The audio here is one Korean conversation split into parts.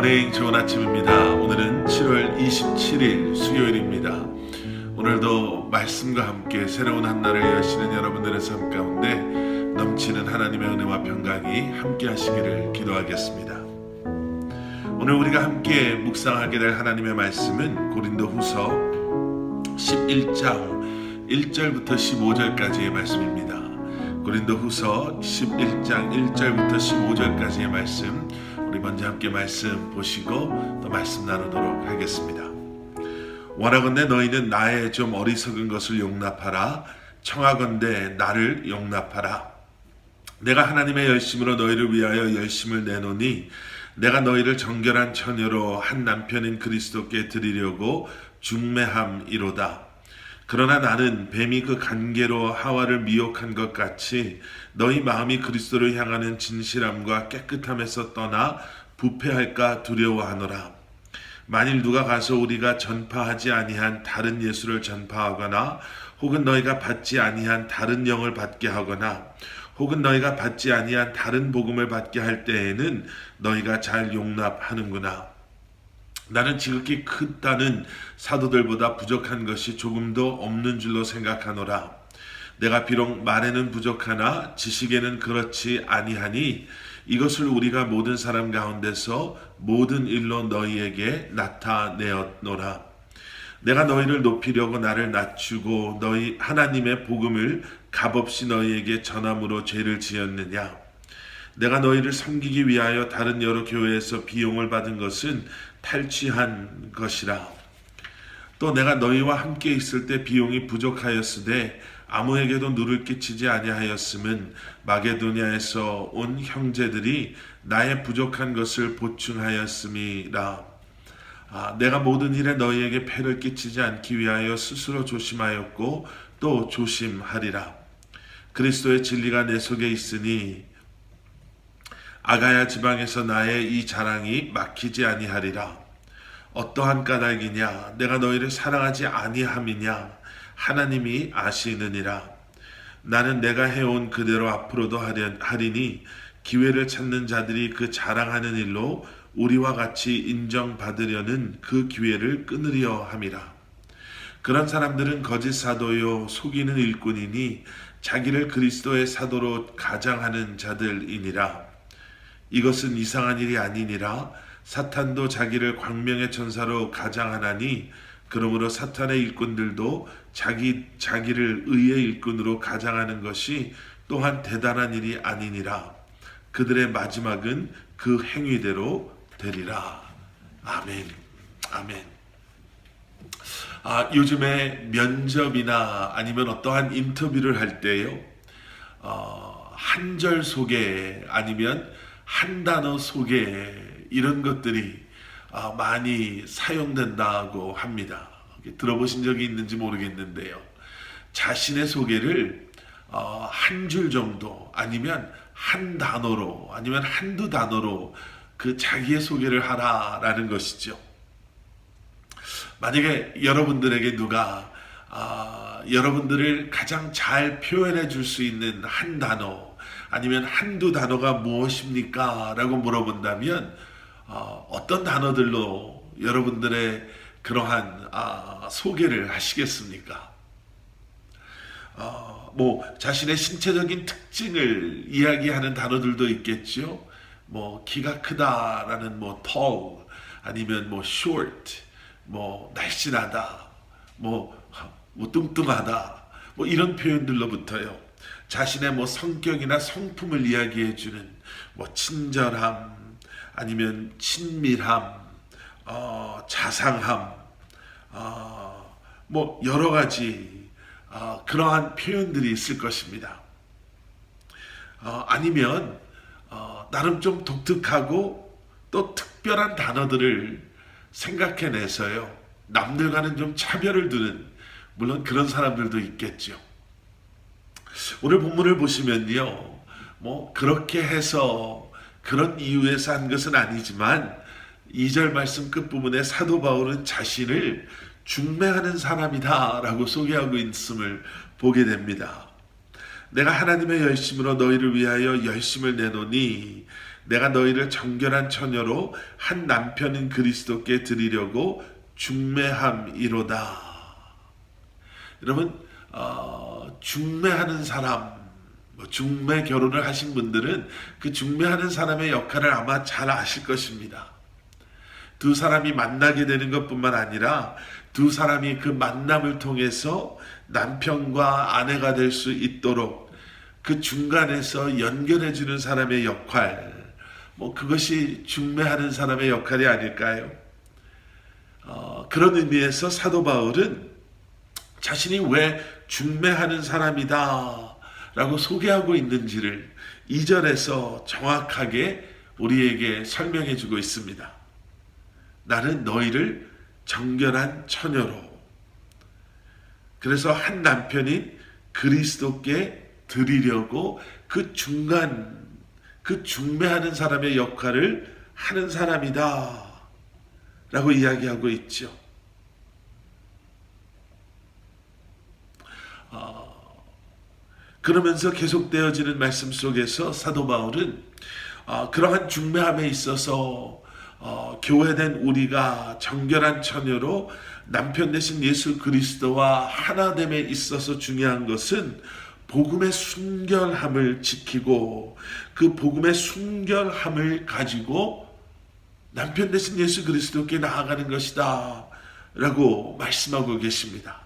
굿모닝, 좋은 아침입니다. 오늘은 7월 27일 수요일입니다. 오늘도 말씀과 함께 새로운 한 날을 여시는 여러분들의 삶 가운데 넘치는 하나님의 은혜와 평강이 함께 하시기를 기도하겠습니다. 오늘 우리가 함께 묵상하게 될 하나님의 말씀은 고린도후서 11장 1절부터 15절까지의 말씀입니다. 고린도후서 11장 1절부터 15절까지의 말씀, 우리 먼저 함께 말씀 보시고 또 말씀 나누도록 하겠습니다. 원하건대 너희는 나의 좀 어리석은 것을 용납하라. 청하건대 나를 용납하라. 내가 하나님의 열심으로 너희를 위하여 열심을 내노니 내가 너희를 정결한 처녀로 한 남편인 그리스도께 드리려고 중매함이로다. 그러나 나는 뱀이 그 간계로 하와를 미혹한 것 같이 너희 마음이 그리스도를 향하는 진실함과 깨끗함에서 떠나 부패할까 두려워하노라. 만일 누가 가서 우리가 전파하지 아니한 다른 예수를 전파하거나 혹은 너희가 받지 아니한 다른 영을 받게 하거나 혹은 너희가 받지 아니한 다른 복음을 받게 할 때에는 너희가 잘 용납하는구나. 나는 지극히 크다는 사도들보다 부족한 것이 조금도 없는 줄로 생각하노라. 내가 비록 말에는 부족하나 지식에는 그렇지 아니하니 이것을 우리가 모든 사람 가운데서 모든 일로 너희에게 나타내었노라. 내가 너희를 높이려고 나를 낮추고 너희 하나님의 복음을 값없이 너희에게 전함으로 죄를 지었느냐. 내가 너희를 섬기기 위하여 다른 여러 교회에서 비용을 받은 것은 탈취한 것이라. 또 내가 너희와 함께 있을 때 비용이 부족하였으되 아무에게도 누를 끼치지 아니하였음은 마게도냐에서 온 형제들이 나의 부족한 것을 보충하였음이라. 내가 모든 일에 너희에게 폐를 끼치지 않기 위하여 스스로 조심하였고 또 조심하리라. 그리스도의 진리가 내 속에 있으니 아가야 지방에서 나의 이 자랑이 막히지 아니하리라. 어떠한 까닭이냐? 내가 너희를 사랑하지 아니함이냐? 하나님이 아시느니라. 나는 내가 해온 그대로 앞으로도 하리니 기회를 찾는 자들이 그 자랑하는 일로 우리와 같이 인정받으려는 그 기회를 끊으려 함이라. 그런 사람들은 거짓 사도요 속이는 일꾼이니 자기를 그리스도의 사도로 가장하는 자들이니라. 이것은 이상한 일이 아니니라. 사탄도 자기를 광명의 천사로 가장하나니 그러므로 사탄의 일꾼들도 자기를 의의 일꾼으로 가장하는 것이 또한 대단한 일이 아니니라. 그들의 마지막은 그 행위대로 되리라. 아멘. 아멘. 요즘에 면접이나 아니면 어떠한 인터뷰를 할 때요, 한 절 소개 아니면 한 단어 소개 이런 것들이 많이 사용된다고 합니다. 들어보신 적이 있는지 모르겠는데요. 자신의 소개를 한 줄 정도 아니면 한 단어로 아니면 한두 단어로 그 자기의 소개를 하라라는 것이죠. 만약에 여러분들에게 누가 여러분들을 가장 잘 표현해 줄 수 있는 한 단어 아니면 한두 단어가 무엇입니까? 라고 물어본다면 어떤 단어들로 여러분들의 그러한 소개를 하시겠습니까? 자신의 신체적인 특징을 이야기하는 단어들도 있겠죠. 키가 크다라는 tall, 아니면 short, 날씬하다, 뚱뚱하다, 이런 표현들로부터요. 자신의 성격이나 성품을 이야기해주는 친절함, 아니면 친밀함, 자상함, 여러 가지 그러한 표현들이 있을 것입니다. 아니면 나름 좀 독특하고 또 특별한 단어들을 생각해내서요, 남들과는 좀 차별을 두는, 물론 그런 사람들도 있겠죠. 오늘 본문을 보시면요, 그렇게 해서 그런 이유에서 한 것은 아니지만 2절 말씀 끝부분에 사도 바울은 자신을 중매하는 사람이다 라고 소개하고 있음을 보게 됩니다. 내가 하나님의 열심으로 너희를 위하여 열심을 내노니 내가 너희를 정결한 처녀로 한 남편인 그리스도께 드리려고 중매함이로다. 여러분, 중매하는 사람, 중매 결혼을 하신 분들은 그 중매하는 사람의 역할을 아마 잘 아실 것입니다. 두 사람이 만나게 되는 것뿐만 아니라 두 사람이 그 만남을 통해서 남편과 아내가 될 수 있도록 그 중간에서 연결해 주는 사람의 역할, 그것이 중매하는 사람의 역할이 아닐까요? 그런 의미에서 사도 바울은 자신이 왜 중매하는 사람이다 라고 소개하고 있는지를 2절에서 정확하게 우리에게 설명해 주고 있습니다. 나는 너희를 정결한 처녀로, 그래서 한 남편인 그리스도께 드리려고 그 중간, 그 중매하는 사람의 역할을 하는 사람이다 라고 이야기하고 있죠. 그러면서 계속되어지는 말씀 속에서 사도 바울은 그러한 중매함에 있어서 교회된 우리가 정결한 처녀로 남편 되신 예수 그리스도와 하나됨에 있어서 중요한 것은 복음의 순결함을 지키고 그 복음의 순결함을 가지고 남편 되신 예수 그리스도께 나아가는 것이다 라고 말씀하고 계십니다.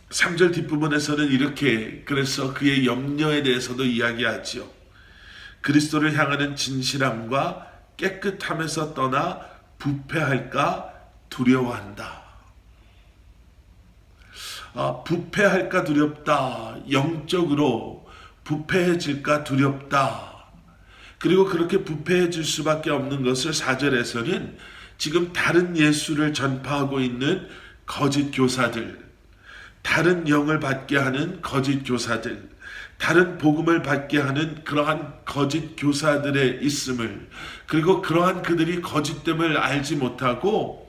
3절 뒷부분에서는 이렇게, 그래서 그의 염려에 대해서도 이야기하지요. 그리스도를 향하는 진실함과 깨끗함에서 떠나 부패할까 두려워한다. 부패할까 두렵다. 영적으로 부패해질까 두렵다. 그리고 그렇게 부패해질 수밖에 없는 것을 4절에서는 지금 다른 예수를 전파하고 있는 거짓 교사들, 다른 영을 받게 하는 거짓 교사들, 다른 복음을 받게 하는 그러한 거짓 교사들의 있음을, 그리고 그러한 그들이 거짓됨을 알지 못하고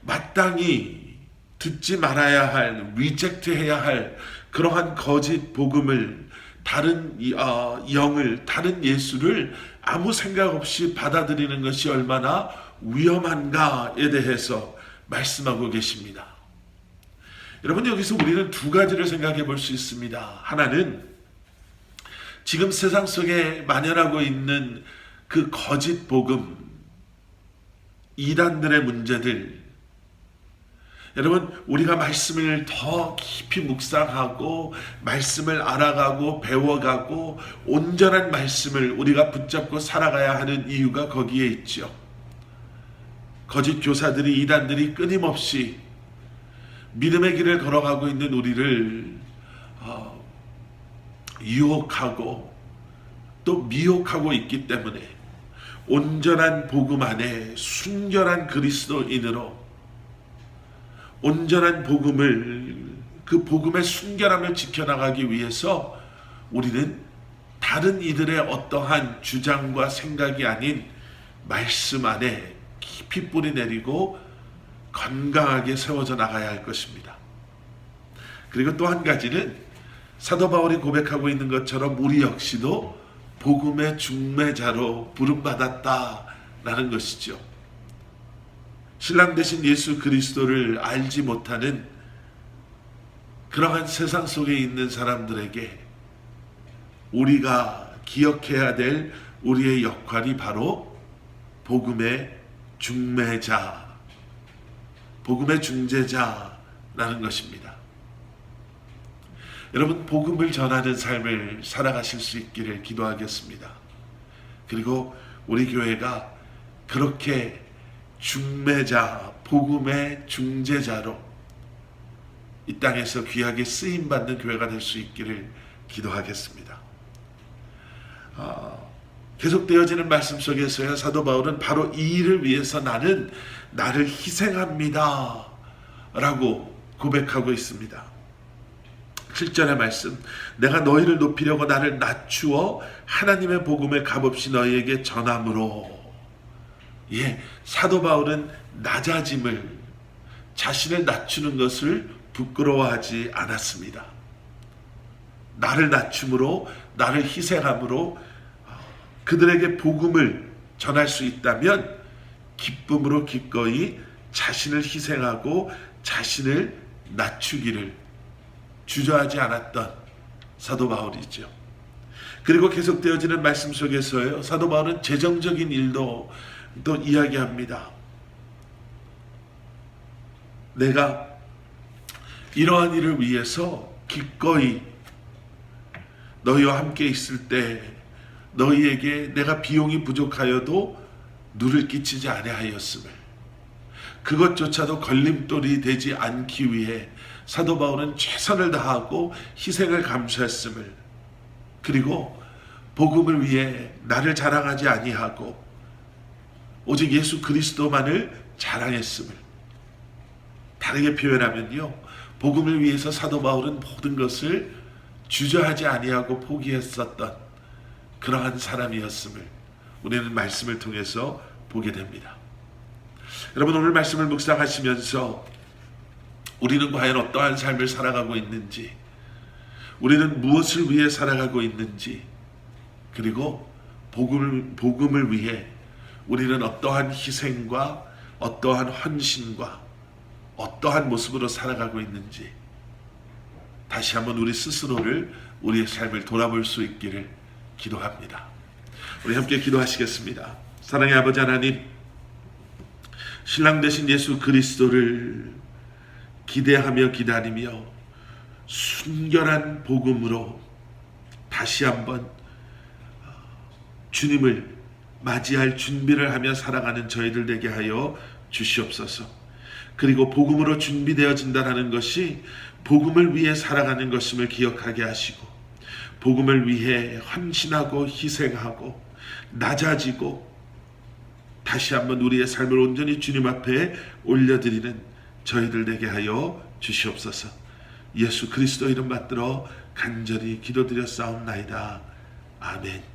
마땅히 듣지 말아야 할, 리젝트해야 할 그러한 거짓 복음을, 다른 영을, 다른 예수를 아무 생각 없이 받아들이는 것이 얼마나 위험한가에 대해서 말씀하고 계십니다. 여러분, 여기서 우리는 두 가지를 생각해 볼 수 있습니다. 하나는 지금 세상 속에 만연하고 있는 그 거짓 복음, 이단들의 문제들. 여러분, 우리가 말씀을 더 깊이 묵상하고 말씀을 알아가고 배워가고 온전한 말씀을 우리가 붙잡고 살아가야 하는 이유가 거기에 있죠. 거짓 교사들이, 이단들이 끊임없이 믿음의 길을 걸어가고 있는 우리를 유혹하고 또 미혹하고 있기 때문에 온전한 복음 안에 순결한 그리스도인으로 온전한 복음을, 그 복음의 순결함을 지켜나가기 위해서 우리는 다른 이들의 어떠한 주장과 생각이 아닌 말씀 안에 깊이 뿌리 내리고 건강하게 세워져 나가야 할 것입니다. 그리고 또 한 가지는 사도 바울이 고백하고 있는 것처럼 우리 역시도 복음의 중매자로 부름받았다라는 것이죠. 신랑 되신 예수 그리스도를 알지 못하는 그러한 세상 속에 있는 사람들에게 우리가 기억해야 될 우리의 역할이 바로 복음의 중매자, 복음의 중재자라는 것입니다. 여러분, 복음을 전하는 삶을 살아가실 수 있기를 기도하겠습니다. 그리고 우리 교회가 그렇게 중매자, 복음의 중재자로 이 땅에서 귀하게 쓰임받는 교회가 될 수 있기를 기도하겠습니다. 계속되어지는 말씀 속에서야 사도 바울은 바로 이 일을 위해서 나는 나를 희생합니다 라고 고백하고 있습니다. 7절의 말씀, 내가 너희를 높이려고 나를 낮추어 하나님의 복음을 값없이 너희에게 전함으로. 사도 바울은 낮아짐을, 자신을 낮추는 것을 부끄러워하지 않았습니다. 나를 낮춤으로, 나를 희생함으로 그들에게 복음을 전할 수 있다면 기쁨으로 기꺼이 자신을 희생하고 자신을 낮추기를 주저하지 않았던 사도 바울이죠. 그리고 계속되어지는 말씀 속에서요, 사도 바울은 재정적인 일도 또 이야기합니다. 내가 이러한 일을 위해서 기꺼이 너희와 함께 있을 때 너희에게 내가 비용이 부족하여도 누를 끼치지 아니하였음을, 그것조차도 걸림돌이 되지 않기 위해 사도 바울은 최선을 다하고 희생을 감수했음을, 그리고 복음을 위해 나를 자랑하지 아니하고 오직 예수 그리스도만을 자랑했음을, 다르게 표현하면요, 복음을 위해서 사도 바울은 모든 것을 주저하지 아니하고 포기했었던 그러한 사람이었음을 우리는 말씀을 통해서 보게 됩니다. 여러분, 오늘 말씀을 묵상하시면서 우리는 과연 어떠한 삶을 살아가고 있는지, 우리는 무엇을 위해 살아가고 있는지, 그리고 복음을 위해 우리는 어떠한 희생과 어떠한 헌신과 어떠한 모습으로 살아가고 있는지 다시 한번 우리 스스로를, 우리의 삶을 돌아볼 수 있기를 기도합니다. 우리 함께 기도하시겠습니다. 사랑의 아버지 하나님, 신랑 되신 예수 그리스도를 기대하며 기다리며 순결한 복음으로 다시 한번 주님을 맞이할 준비를 하며 살아가는 저희들 되게 하여 주시옵소서. 그리고 복음으로 준비되어진다는 것이 복음을 위해 살아가는 것임을 기억하게 하시고, 복음을 위해 헌신하고 희생하고 낮아지고 다시 한번 우리의 삶을 온전히 주님 앞에 올려드리는 저희들 되게 하여 주시옵소서. 예수 그리스도 이름 받들어 간절히 기도드렸사옵나이다. 아멘.